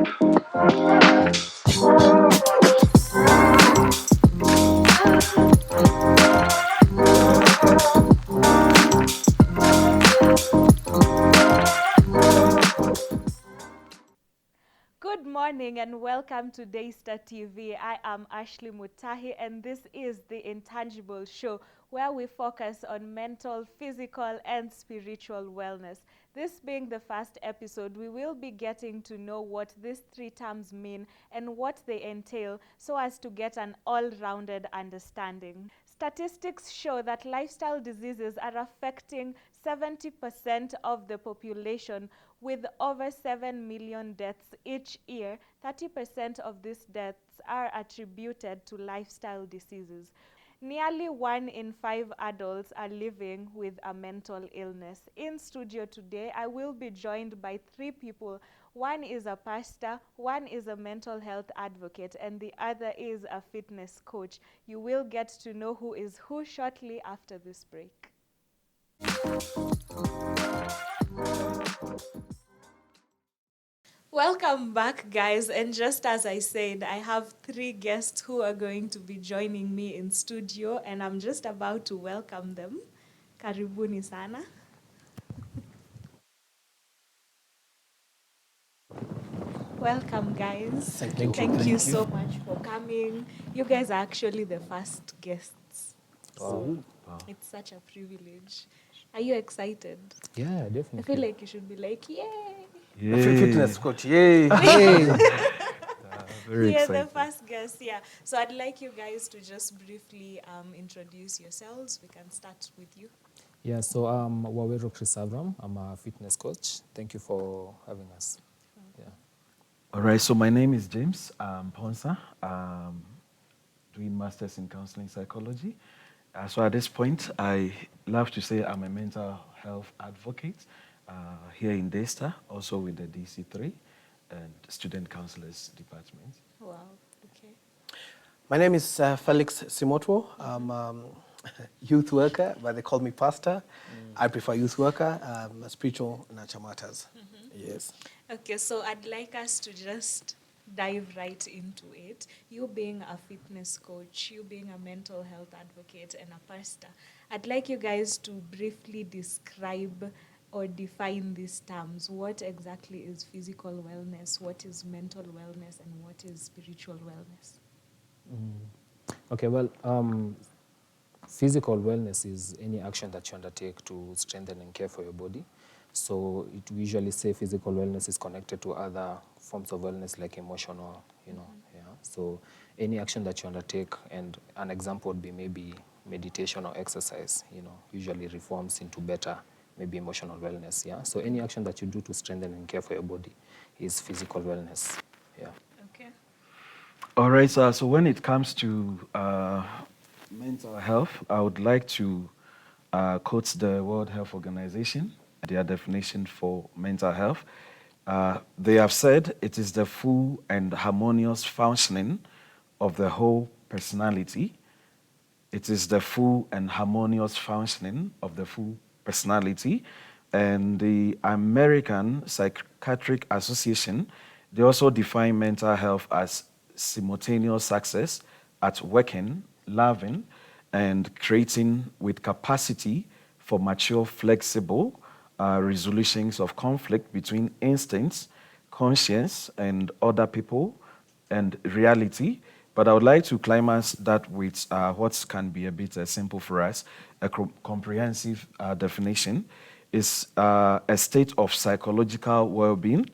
Good morning and welcome to Daystar TV. I am Ashley Mutahi and this is the Intangible Show where we focus on mental, physical and spiritual wellness. This being the first episode, we will be getting to know what these three terms mean and what they entail so as to get an all-rounded understanding. Statistics show that lifestyle diseases are affecting 70% of the population, with over 7 million deaths each year. 30% of these deaths are attributed to lifestyle diseases. Nearly 1 in 5 adults are living with a mental illness. In studio today, I will be joined by 3 people. One is a pastor, one is a mental health advocate, and the other is a fitness coach. You will get to know who is who shortly after this break. Welcome back, guys. And just as I said, I have 3 guests who are going to be joining me in studio, and I'm just about to welcome them. Karibuni sana. Welcome, guys. Thank you so much for coming. You guys are actually the first guests. So it's such a privilege. Are you excited? Yeah, definitely. I feel like you should be like, yay. Fitness coach, yay! Very excited. The first guest, yeah. So I'd like you guys to just briefly introduce yourselves. We can start with you. Yeah, so Wawero Chris Abram. I'm a fitness coach. Thank you for having us. Yeah. All right, so my name is James Ponsa. Doing masters in counseling psychology. So at this point, I love to say I'm a mental health advocate here in Daystar, also with the DC3 and student counselors department. Wow, okay. My name is Felix Simotwo. I'm a youth worker, but they call me pastor. I prefer youth worker, spiritual nurture matters. Yes. Okay, so I'd like us to just dive right into it. You being a fitness coach, you being a mental health advocate and a pastor, I'd like you guys to briefly describe or define these terms. What exactly is physical wellness? What is mental wellness? And what is spiritual wellness? Okay, well, physical wellness is any action that you undertake to strengthen and care for your body. So we usually say physical wellness is connected to other forms of wellness like emotional, yeah. So any action that you undertake, and an example would be maybe meditation or exercise, usually reforms into better, maybe emotional wellness, yeah. So any action that you do to strengthen and care for your body is physical wellness, yeah. Okay. All right, so when it comes to mental health, I would like to quote the World Health Organization, their definition for mental health. They have said it is the full and harmonious functioning of the whole personality. It is the full and harmonious functioning of the full personality. And the American Psychiatric Association, they also define mental health as simultaneous success at working, loving, and creating with capacity for mature, flexible resolutions of conflict between instincts, conscience, and other people, and reality. But I would like to climax that with what can be a bit simple for us. A comprehensive definition is a state of psychological well-being.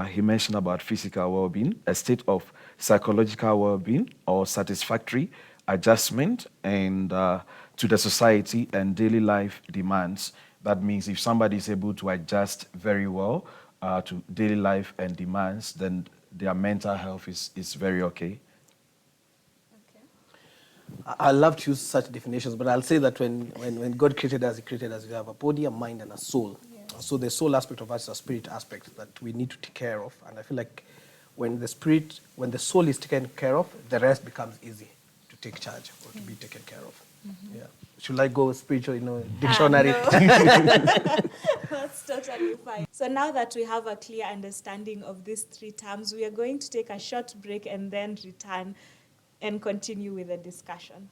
He mentioned about physical well-being, a state of psychological well-being or satisfactory adjustment and to the society and daily life demands. That means if somebody is able to adjust very well to daily life and demands, then their mental health is very okay. I love to use such definitions, but I'll say that when God created us, He created us, we have a body, a mind, and a soul. Yeah. So the soul aspect of us is a spirit aspect that we need to take care of. And I feel like when the soul is taken care of, the rest becomes easy to take charge or to be taken care of. Yeah. should I go spiritual, dictionary? No. That's totally fine. So now that we have a clear understanding of these three terms, we are going to take a short break and then return and continue with the discussion.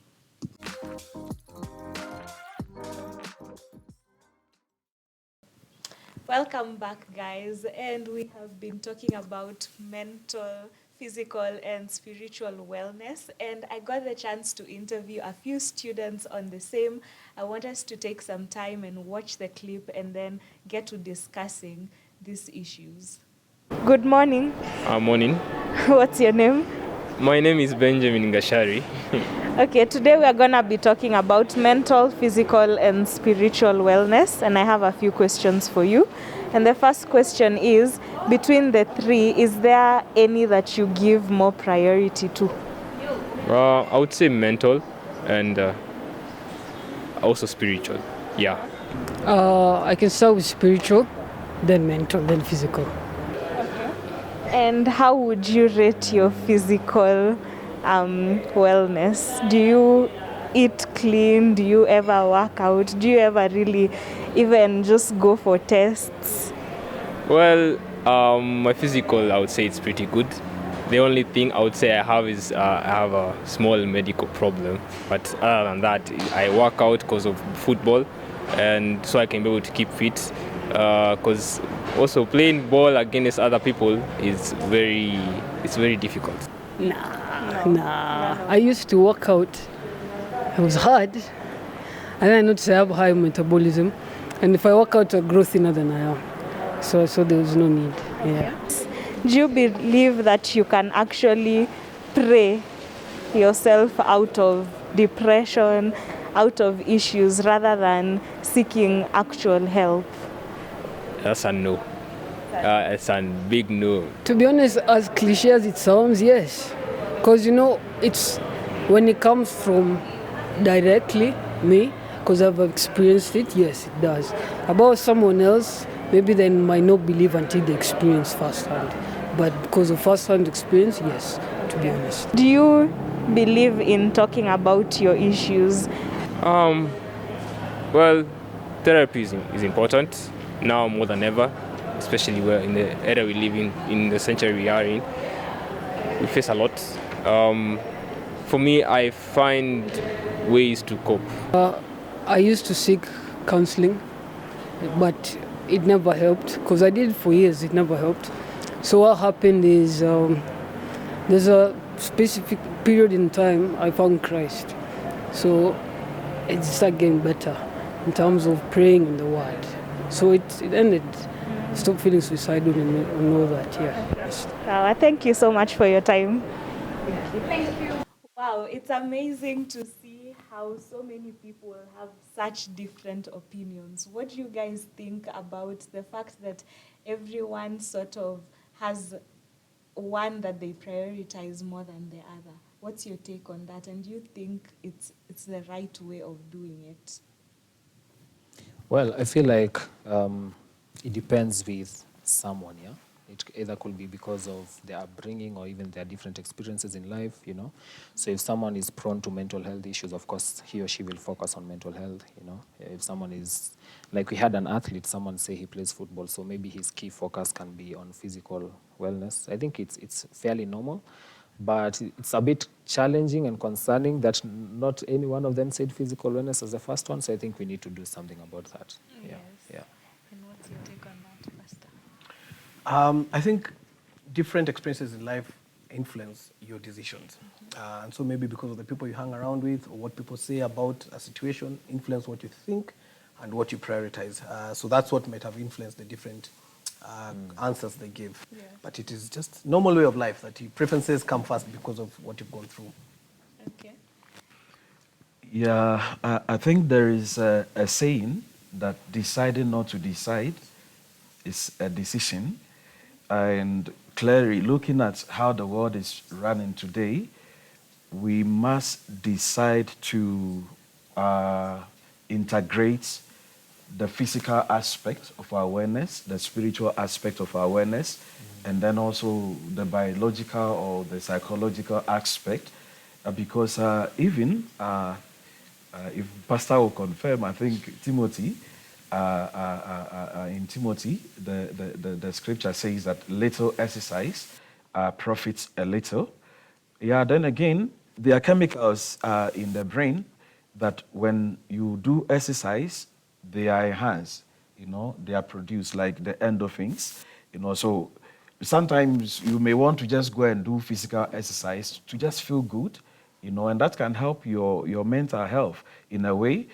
Welcome back, guys. And we have been talking about mental, physical, and spiritual wellness. And I got the chance to interview a few students on the same. I want us to take some time and watch the clip and then get to discussing these issues. Good morning. Morning. What's your name? My name is Benjamin Gashari. Okay, today we are going to be talking about mental, physical, and spiritual wellness. And I have a few questions for you. And the first question is, between the three, is there any that you give more priority to? I would say mental and also spiritual. Yeah. I can start with spiritual, then mental, then physical. And how would you rate your physical wellness? Do you eat clean? Do you ever work out? Do you ever really even just go for tests? Well, my physical, I would say it's pretty good. The only thing I would say I have is I have a small medical problem. But other than that, I work out because of football, and so I can be able to keep fit. Because also playing ball against other people is very difficult. Nah. I used to work out. It was hard. And I noticed I have high metabolism. And if I work out, I grow thinner than I am. So there was no need. Yeah. Do you believe that you can actually pray yourself out of depression, out of issues, rather than seeking actual help? That's a no. It's a big no. To be honest, as cliche as it sounds, yes. Because, it's when it comes from directly me, because I've experienced it, yes, it does. About someone else, maybe they might not believe until they experience firsthand. But because of firsthand experience, yes, to be honest. Do you believe in talking about your issues? Well, therapy is important now more than ever, especially where in the era we live in the century we are in. We face a lot. For me, I find ways to cope. I used to seek counseling, but it never helped because I did it for years. It never helped. So what happened is there's a specific period in time I found Christ. So it started getting better in terms of praying in the Word. So it ended. Stop feeling suicidal and all that. Yeah. Thank you so much for your time. Thank you. Wow, it's amazing to see how so many people have such different opinions. What do you guys think about the fact that everyone sort of has one that they prioritize more than the other? What's your take on that? And do you think it's the right way of doing it? Well, I feel like it depends with someone, yeah? It either could be because of their upbringing or even their different experiences in life, So if someone is prone to mental health issues, of course, he or she will focus on mental health, If someone is, like we had an athlete, someone say he plays football, so maybe his key focus can be on physical wellness. I think it's fairly normal, but it's a bit challenging and concerning that not any one of them said physical wellness as the first one, so I think we need to do something about that. Yes. Yeah. And what's your take on that, Pastor? I think different experiences in life influence your decisions. And so maybe because of the people you hang around with or what people say about a situation influence what you think and what you prioritize. So that's what might have influenced the different answers they give. Yeah. But it is just normal way of life that your preferences come first because of what you've gone through. Okay. Yeah, I think there is a saying that deciding not to decide is a decision. And clearly, looking at how the world is running today, we must decide to integrate the physical aspect of our awareness, the spiritual aspect of our awareness, and then also the biological or the psychological aspect, because even If Pastor will confirm, I think Timothy, in Timothy, the scripture says that little exercise profits a little. Yeah, then again, there are chemicals in the brain that when you do exercise, they are enhanced, they are produced like the endorphins, so sometimes you may want to just go and do physical exercise to just feel good, and that can help your mental health in a way,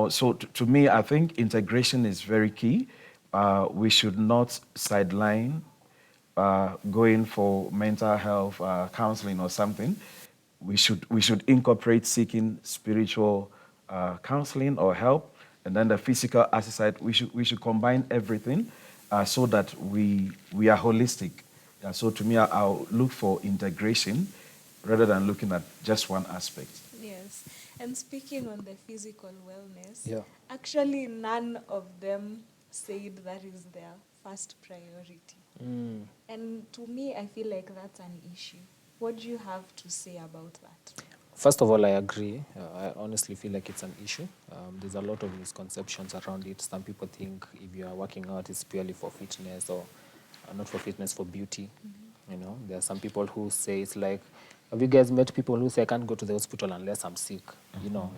so to me, I think integration is very key. We should not sideline going for mental health counseling or something. We should incorporate seeking spiritual counseling or help, and then the physical exercise. We should combine everything so that we are holistic. Yeah, so to me, I'll look for integration rather than looking at just one aspect. Yes. And speaking on the physical wellness, Yeah. actually none of them said that is their first priority. And to me, I feel like that's an issue. What do you have to say about that? First of all, I agree. I honestly feel like it's an issue. There's a lot of misconceptions around it. Some people think if you are working out, it's purely for fitness, or not for fitness, for beauty. There are some people who say it's like, have you guys met people who say I can't go to the hospital unless I'm sick?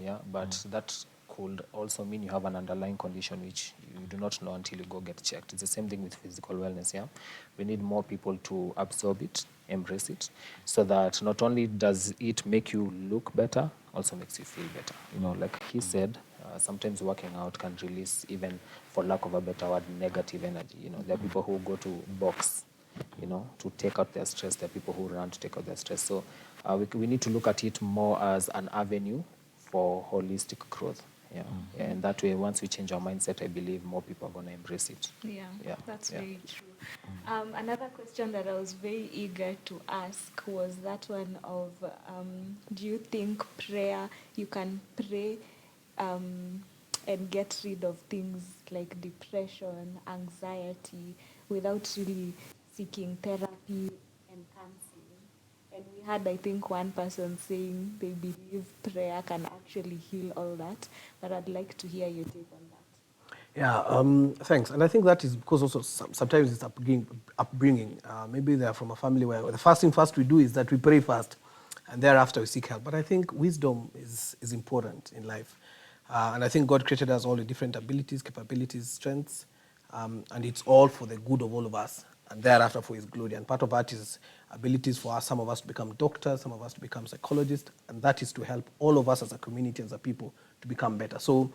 Yeah. But that could also mean you have an underlying condition which you do not know until you go get checked. It's the same thing with physical wellness. Yeah, we need more people to absorb it, embrace it, so that not only does it make you look better, also makes you feel better. Like he said, sometimes working out can release, even for lack of a better word, negative energy. There are people who go to box, to take out their stress. There are people who run to take out their stress. So we need to look at it more as an avenue for holistic growth. Yeah. And that way, once we change our mindset, I believe more people are going to embrace it. Yeah, Yeah, that's yeah. very true. Another question that I was very eager to ask was that one of, do you think you can pray and get rid of things like depression, anxiety, without really seeking therapy and counseling? And we had, I think, one person saying they believe prayer can actually heal all that, but I'd like to hear your take on that. Yeah, thanks. And I think that is because also sometimes it's upbringing. Maybe they're from a family where the first thing first we do is that we pray first, and thereafter we seek help. But I think wisdom is important in life. And I think God created us all with different abilities, capabilities, strengths, and it's all for the good of all of us, and thereafter for His glory. And part of that is abilities for us, some of us to become doctors, some of us to become psychologists, and that is to help all of us as a community, as a people, to become better. So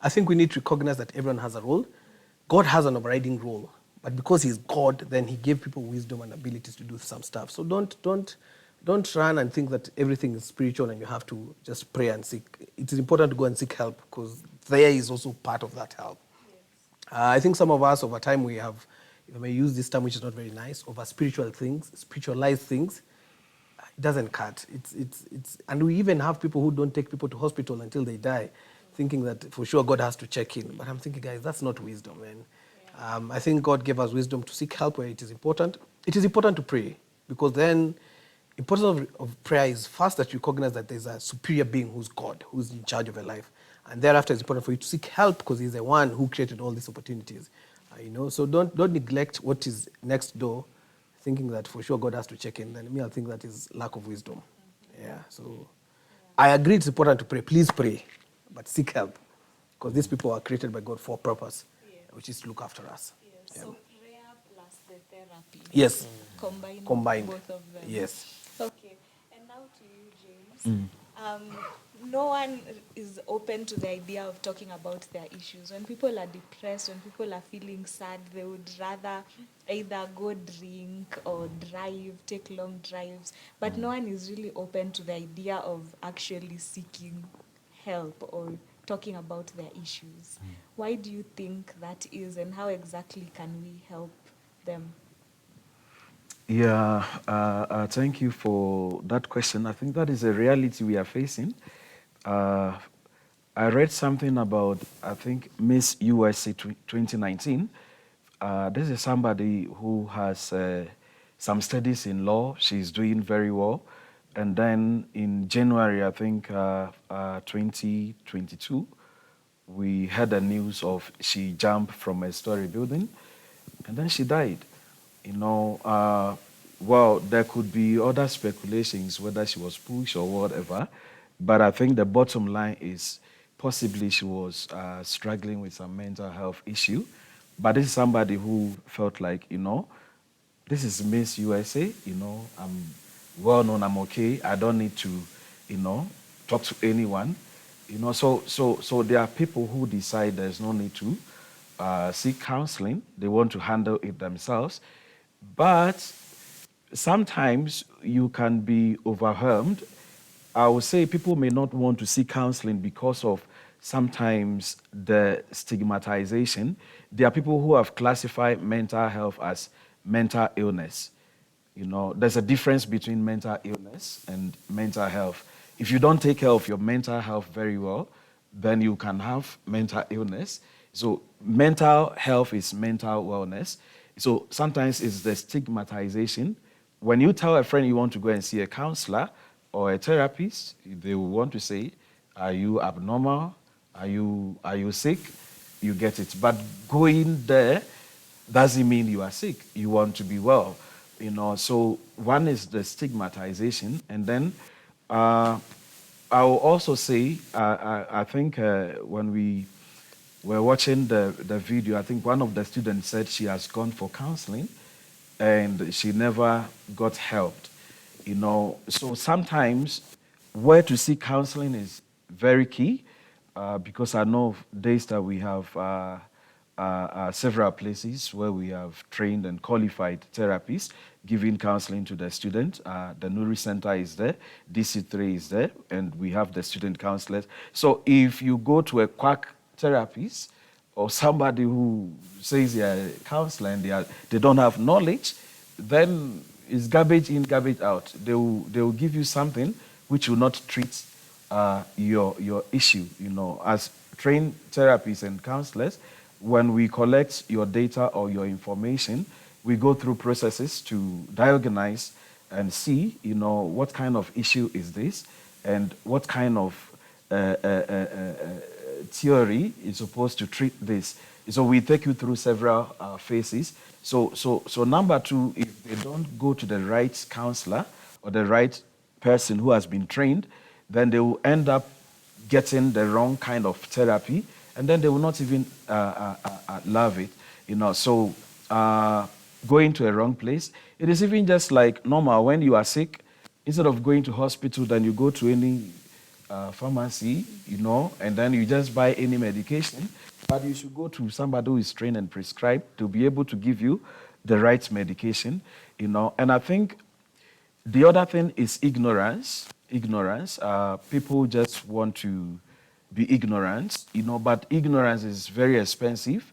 I think we need to recognize that everyone has a role. God has an overriding role, but because He's God, then He gave people wisdom and abilities to do some stuff. So don't run and think that everything is spiritual and you have to just pray and seek. It is important to go and seek help, because there is also part of that help. I think some of us over time we have, if I may use this term, which is not very nice, over spiritual things, spiritualized things. It doesn't cut. And we even have people who don't take people to hospital until they die, thinking that for sure God has to check in. But I'm thinking, guys, that's not wisdom, man. I think God gave us wisdom to seek help where it is important. It is important to pray, because then importance of prayer is first that you recognize that there's a superior being who's God, who's in charge of your life. And thereafter, it's important for you to seek help, because He's the one who created all these opportunities. So don't neglect what is next door, thinking that for sure God has to check in. Then I think that is lack of wisdom. Yeah. So I agree it's important to pray. Please pray, but seek help, because these people are created by God for a purpose, which is to look after us. Yes. Yeah. So prayer plus the therapy. Yes. Combined. Both of them. Yes. Okay. And now to you, James. No one is open to the idea of talking about their issues. When people are depressed, when people are feeling sad, they would rather either go drink or drive, take long drives. But no one is really open to the idea of actually seeking help or talking about their issues. Why do you think that is, and how exactly can we help them? Yeah, thank you for that question. I think that is a reality we are facing. I read something about, I think, Miss USA 2019. This is somebody who has some studies in law. She's doing very well. And then in January, I think 2022, we had the news of she jumped from a story building and then she died. You know, well, there could be other speculations whether she was pushed or whatever, but I think the bottom line is possibly she was struggling with some mental health issue. But this is somebody who felt like, you know, this is Miss USA, you know, I'm well known, I'm okay, I don't need to, you know, talk to anyone. You know, so there are people who decide there's no need to seek counseling. They want to handle it themselves. But sometimes you can be overwhelmed. I would say people may not want to seek counseling because of sometimes the stigmatization. There are people who have classified mental health as mental illness. You know, there's a difference between mental illness and mental health. If you don't take care of your mental health very well, then you can have mental illness. So mental health is mental wellness. So sometimes it's the stigmatization. When you tell a friend you want to go and see a counselor or a therapist, they will want to say, are you abnormal? Are you sick? You get it. But going there doesn't mean you are sick. You want to be well. You know, so one is the stigmatization, and then I will also say, I think when we were watching the video, I think one of the students said she has gone for counseling and she never got helped. You know, so sometimes where to seek counseling is very key because I know of days that we have several places where we have trained and qualified therapists giving counseling to the student. The Nuri Center is there, DC3 is there, and we have the student counselors. So if you go to a quack therapist or somebody who says they are a counselor and they don't have knowledge, then it's garbage in, garbage out. They will give you something which will not treat your issue. You know, as trained therapists and counselors, when we collect your data or your information, we go through processes to diagnose and see, you know, what kind of issue is this and what kind of theory is supposed to treat this. So we take you through several phases. So number two, if they don't go to the right counselor or the right person who has been trained, then they will end up getting the wrong kind of therapy, and then they will not even love it. You know, so going to a wrong place. It is even just like normal when you are sick. Instead of going to hospital, then you go to any pharmacy, you know, and then you just buy any medication. But you should go to somebody who is trained and prescribed to be able to give you the right medication, you know. And I think the other thing is ignorance. Ignorance. People just want to be ignorant, you know, but ignorance is very expensive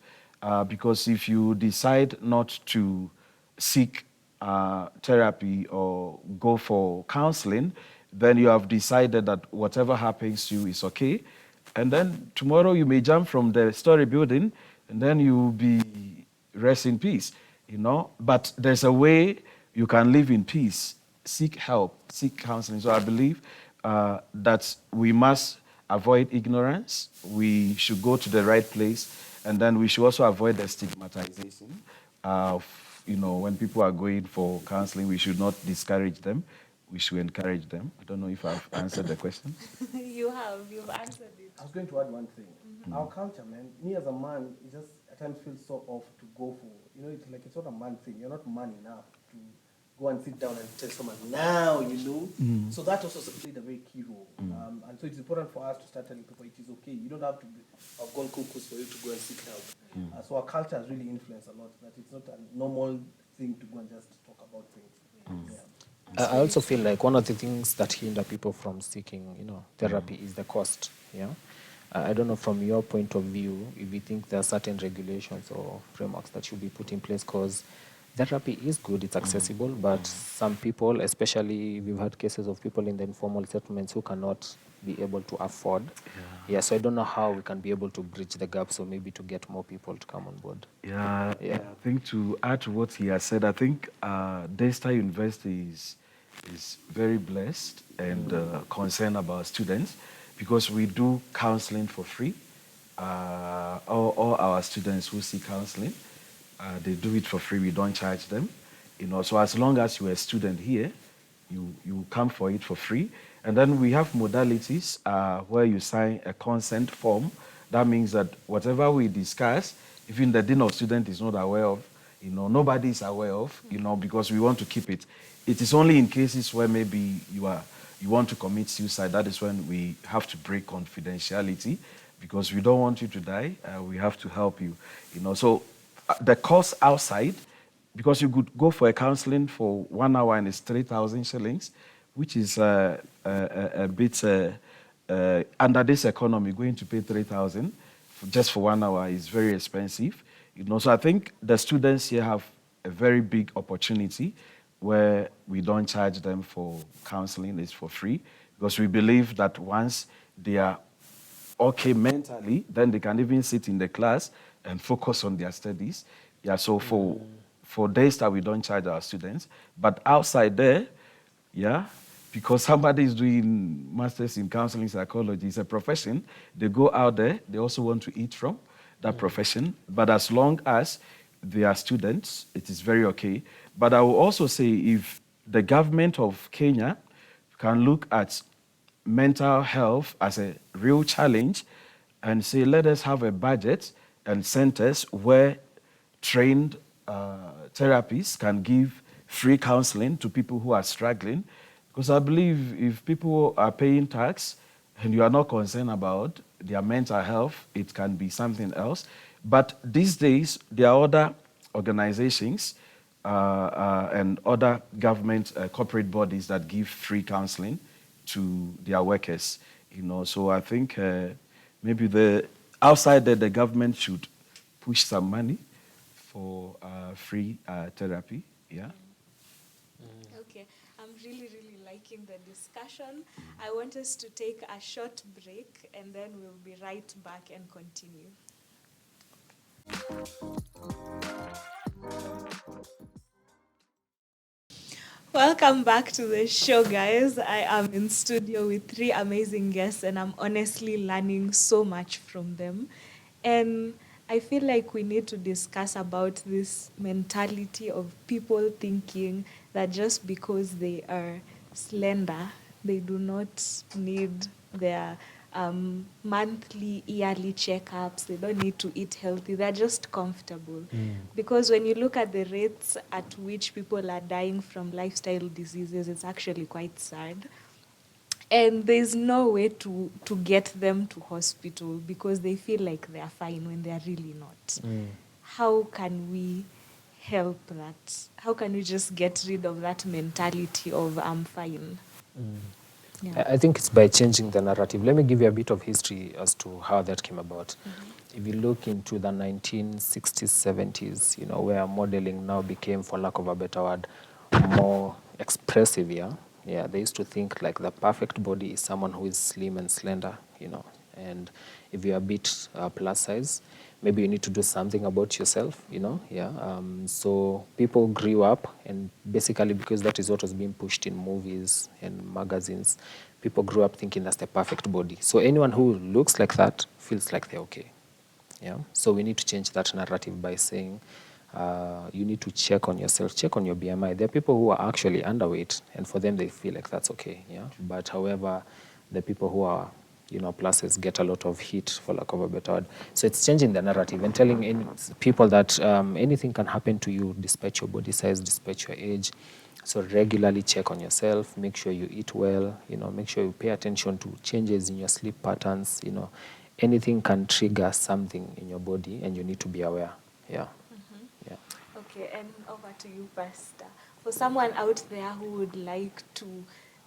because if you decide not to seek therapy or go for counseling, then you have decided that whatever happens to you is okay. And then tomorrow you may jump from the story building and then you'll be rest in peace, you know. But there's a way you can live in peace, seek help, seek counseling. So I believe that we must avoid ignorance. We should go to the right place, and then we should also avoid the stigmatization of, you know, when people are going for counseling, we should not discourage them. We should encourage them. I don't know if I've answered the question. You've answered it. I was going to add one thing. Our culture, man, me as a man, it just at times feels so off to go for, you know, it's like it's not a man thing. You're not man enough to go and sit down and tell someone, now, you know. So that also played a very key role. And so it's important for us to start telling people it is okay. You don't have to have gone cuckoos for you to go and seek help. So our culture has really influenced a lot, that it's not a normal thing to go and just talk about things. Yeah. I also feel like one of the things that hinder people from seeking, you know, therapy is the cost. Yeah, I don't know from your point of view if you think there are certain regulations or frameworks that should be put in place, because therapy is good, it's accessible, but some people, especially we've had cases of people in the informal settlements who cannot be able to afford. Yeah, so I don't know how we can be able to bridge the gap, so maybe to get more people to come on board. Yeah, I think to add to what he has said, I think Daystar University is very blessed and concerned about students because we do counseling for free. All our students who see counseling, they do it for free. We don't charge them. So as long as you're a student here, you come for it for free. And then we have modalities where you sign a consent form. That means that whatever we discuss, even the dean of student is not aware of, nobody is aware of, because we want to keep it. It is only in cases where maybe you want to commit suicide. That is when we have to break confidentiality because we don't want you to die. We have to help you. So the cost outside, because you could go for a counseling for 1 hour and it's 3,000 shillings, which is a bit under this economy. Going to pay 3,000 just for 1 hour is very expensive. So I think the students here have a very big opportunity where we don't charge them for counseling; it's for free because we believe that once they are okay mentally, then they can even sit in the class and focus on their studies. Yeah, so for days that we don't charge our students, but outside there, yeah, because somebody is doing masters in counseling psychology, it's a profession. They go out there, they also want to eat from that profession. But as long as they are students, it is very okay. But I will also say if the government of Kenya can look at mental health as a real challenge and say, let us have a budget and centers where trained therapists can give free counseling to people who are struggling. Because I believe if people are paying tax and you are not concerned about their mental health, it can be something else. But these days, there are other organizations and other government corporate bodies that give free counseling to their workers. So I think maybe outside that the government should push some money for free therapy. Yeah. Okay, I'm really liking the discussion. I want us to take a short break and then we'll be right back and continue. Welcome back to the show, guys. I am in studio with three amazing guests, and I'm honestly learning so much from them. And I feel like we need to discuss about this mentality of people thinking that just because they are slender, they do not need their monthly, yearly checkups. They don't need to eat healthy. They're just comfortable. Because when you look at the rates at which people are dying from lifestyle diseases, it's actually quite sad. And there's no way to get them to hospital because they feel like they're fine when they're really not. How can we help that? How can we just get rid of that mentality of I'm fine? Yeah. I think it's by changing the narrative. Let me give you a bit of history as to how that came about. If you look into the 1960s, 70s, where modeling now became, for lack of a better word, more expressive, yeah? Yeah, they used to think like the perfect body is someone who is slim and slender, and if you're a bit plus size, maybe you need to do something about yourself, yeah. So people grew up, and basically because that is what was being pushed in movies and magazines, people grew up thinking that's the perfect body. So anyone who looks like that feels like they're okay. Yeah. So we need to change that narrative by saying you need to check on yourself, check on your BMI. There are people who are actually underweight, and for them they feel like that's okay. Yeah. But however, the people who are pluses get a lot of heat, for lack of a better word. So it's changing the narrative and telling people that anything can happen to you despite your body size, despite your age. So regularly check on yourself, make sure you eat well, make sure you pay attention to changes in your sleep patterns, anything can trigger something in your body and you need to be aware. Yeah. Yeah. Okay, and over to you, Pastor. For someone out there who would like to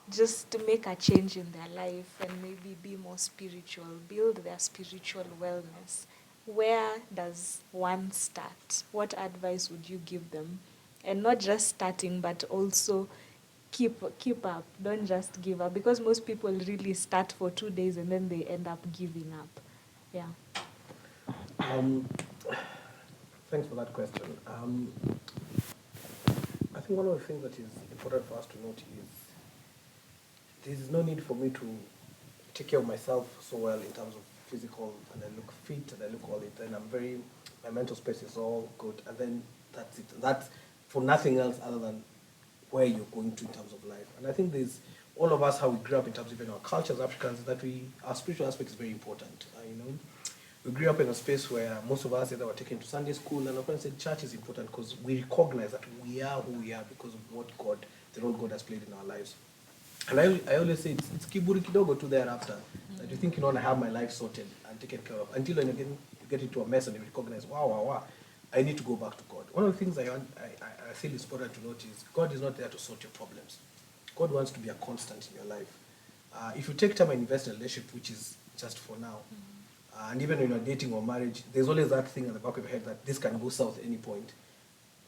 just make a change in their life and maybe be more spiritual, build their spiritual wellness, where does one start? What advice would you give them? And not just starting, but also keep up. Don't just give up, because most people really start for 2 days and then they end up giving up. Yeah. Thanks for that question. I think one of the things that is important for us to note is there's no need for me to take care of myself so well in terms of physical, and I look fit and I look all it, and my mental space is all good, and then that's it. And that's for nothing else other than where you're going to in terms of life. And I think there's all of us, how we grew up in terms of even our culture as Africans, that our spiritual aspect is very important. We grew up in a space where most of us either were taken to Sunday school, and our parents said church is important because we recognize that we are who we are because of what God, the role God has played in our lives. And I always say it's kiburi kidogo to thereafter. That you think, I have my life sorted and taken care of. Until when you get into a mess and you recognize, wow, I need to go back to God. One of the things I feel is important to note is God is not there to sort your problems. God wants to be a constant in your life. If you take time and invest in a relationship, which is just for now, and even when you're dating or marriage, there's always that thing at the back of your head that this can go south at any point.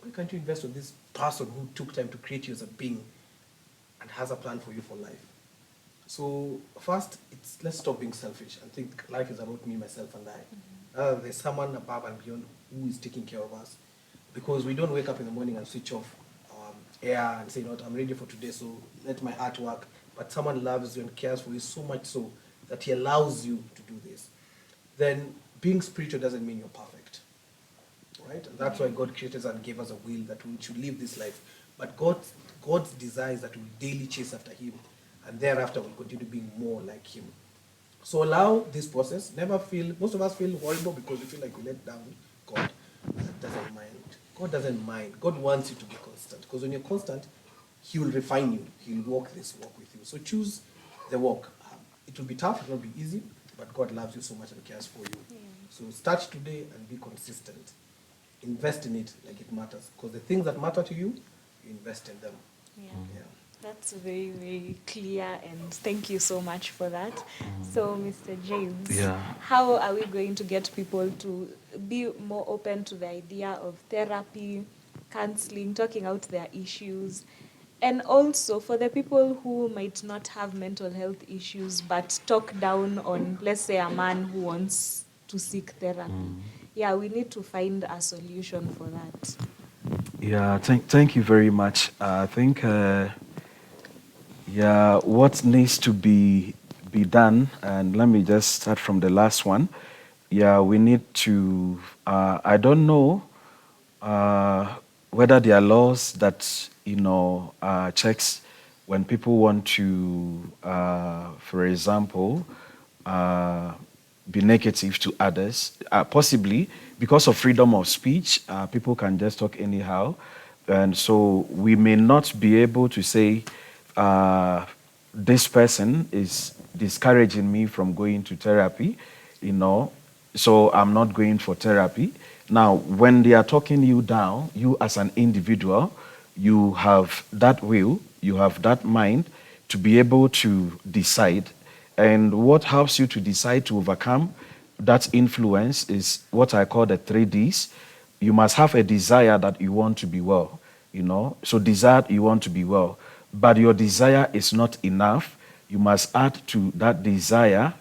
Why can't you invest with this person who took time to create you as a being and has a plan for you for life? So first, let's stop being selfish and think life is about me, myself, and I. There's someone above and beyond who is taking care of us, because we don't wake up in the morning and switch off air and say, I'm ready for today, so let my heart work. But someone loves you and cares for you so much so that he allows you to do this. Then being spiritual doesn't mean you're perfect, right? And that's why God created us and gave us a will that we should live this life. But God's desire is that we daily chase after Him, and thereafter we'll continue being more like Him. So allow this process. Most of us feel horrible because we feel like we let down God. God doesn't mind. God doesn't mind. God wants you to be constant, because when you're constant, He will refine you. He will walk this walk with you. So choose the walk. It will be tough. It will not be easy, but God loves you so much and cares for you. Yeah. So start today and be consistent. Invest in it like it matters, because the things that matter to you, you invest in them. Yeah. That's very, very clear, and thank you so much for that. So, Mr. James, how are we going to get people to be more open to the idea of therapy, counseling, talking out their issues, and also for the people who might not have mental health issues but talk down on, let's say, a man who wants to seek therapy? Yeah, we need to find a solution for that. Yeah, thank you very much. I think, what needs to be done, and let me just start from the last one. Yeah, we need to, I don't know whether there are laws that, checks when people want to, for example, be negative to others. Possibly because of freedom of speech, people can just talk anyhow. And so we may not be able to say, this person is discouraging me from going to therapy, so I'm not going for therapy. Now, when they are talking you down, you as an individual, you have that will, you have that mind to be able to decide. And what helps you to decide to overcome that influence is what I call the 3Ds. You must have a desire that you want to be well, So desire you want to be well. But your desire is not enough. You must add to that desire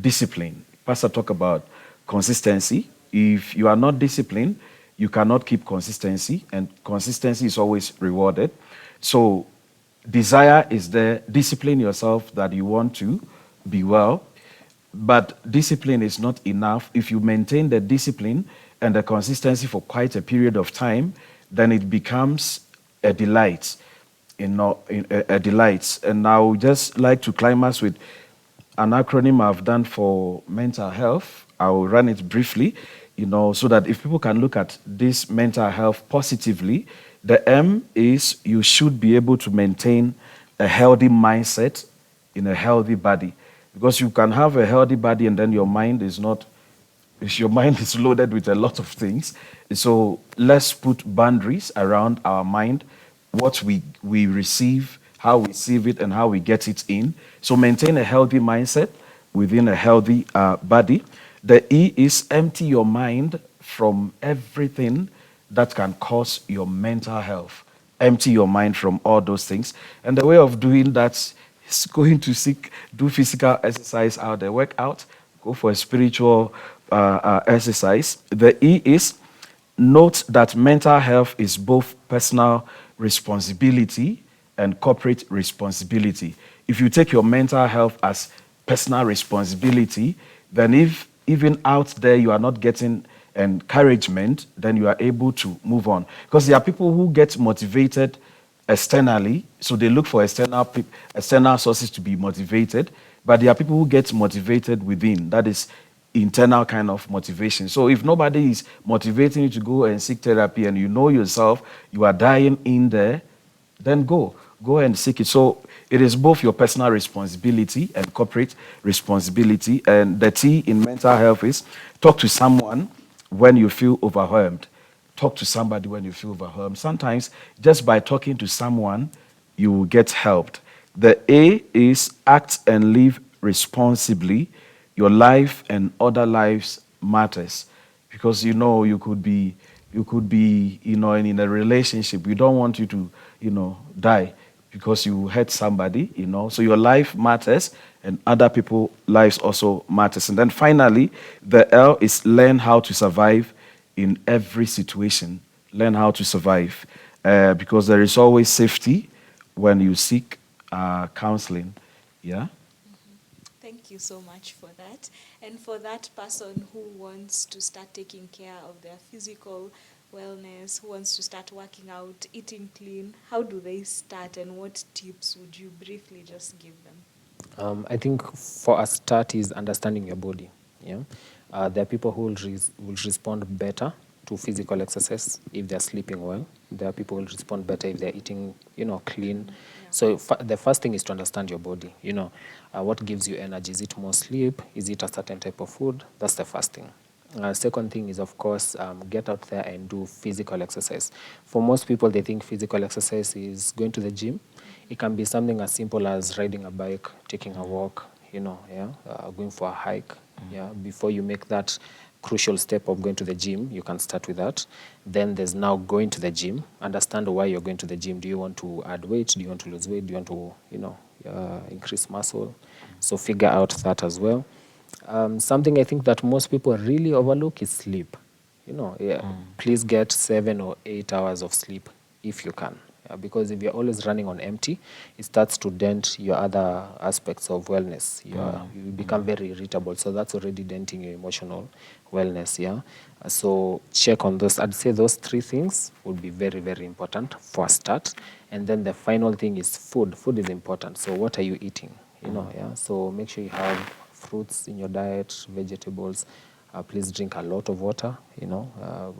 discipline. Pastor talk about consistency. If you are not disciplined, you cannot keep consistency, and consistency is always rewarded. So desire is there. Discipline yourself that you want to be well. But discipline is not enough. If you maintain the discipline and the consistency for quite a period of time, then it becomes a delight. A delight. And I would just like to climax with an acronym I've done for mental health. I will run it briefly, so that if people can look at this mental health positively, the M is you should be able to maintain a healthy mindset in a healthy body. Because you can have a healthy body and then your mind is not, your mind is loaded with a lot of things. So let's put boundaries around our mind, what we receive, how we receive it, and how we get it in. So maintain a healthy mindset within a healthy body. The E is empty your mind from everything that can cause your mental health. Empty your mind from all those things. And the way of doing that is going to do physical exercise out there, work out, go for a spiritual exercise. The E is note that mental health is both personal responsibility and corporate responsibility. if you take your mental health as personal responsibility, then if even out there you are not getting encouragement, then you are able to move on. Because there are people who get motivated externally, so they look for external sources to be motivated, but there are people who get motivated within. That is internal kind of motivation. So if nobody is motivating you to go and seek therapy and you know yourself, you are dying in there, then go and seek it. So it is both your personal responsibility and corporate responsibility. And the T in mental health is talk to someone when you feel overwhelmed. Talk to somebody when you feel overwhelmed. Sometimes just by talking to someone, you will get helped. The A is act and live responsibly. Your life and other lives matters, because you could be in a relationship. We don't want you to die because you hurt somebody. So your life matters and other people's lives also matters. And then finally, the L is learn how to survive in every situation. Learn how to survive, because there is always safety when you seek counseling. Yeah. Thank you so much for that. And for that person who wants to start taking care of their physical wellness, who wants to start working out, eating clean, how do they start, and what tips would you briefly just give them? I think for a start is understanding your body. Yeah, there are people who will respond better to physical exercise if they're sleeping well. There are people who will respond better if they're eating, clean. Yeah. So the first thing is to understand your body. What gives you energy? Is it more sleep? Is it a certain type of food? That's the first thing. Second thing is, of course, get out there and do physical exercise. For most people, they think physical exercise is going to the gym. It can be something as simple as riding a bike, taking a walk, going for a hike. Yeah, before you make that crucial step of going to the gym, you can start with that. Then there's now going to the gym. Understand why you're going to the gym. Do you want to add weight? Do you want to lose weight? Do you want to, increase muscle? So figure out that as well. Something I think that most people really overlook is sleep. Please get 7 or 8 hours of sleep if you can. Because if you're always running on empty, it starts to dent your other aspects of wellness. You become very irritable, so that's already denting your emotional wellness. Yeah, so check on those. I'd say those 3 things would be very, very important for a start. And then the final thing is food. Food is important. So what are you eating? So make sure you have fruits in your diet, vegetables. Please drink a lot of water.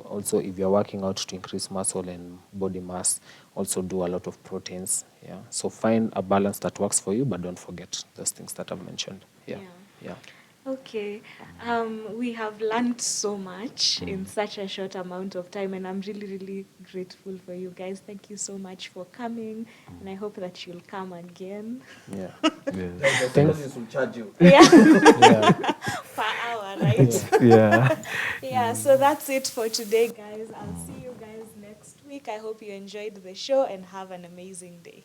Also, if you're working out to increase muscle and body mass, also do a lot of proteins. Yeah. So find a balance that works for you, but don't forget those things that I've mentioned. Yeah. Okay, we have learned so much in such a short amount of time, and I'm really, really grateful for you guys. Thank you so much for coming, and I hope that you'll come again. Yeah. The pharmacist will charge you. Yeah. Yeah. Per hour, right? Yeah. Yeah, so that's it for today, guys. I'll see you guys next week. I hope you enjoyed the show and have an amazing day.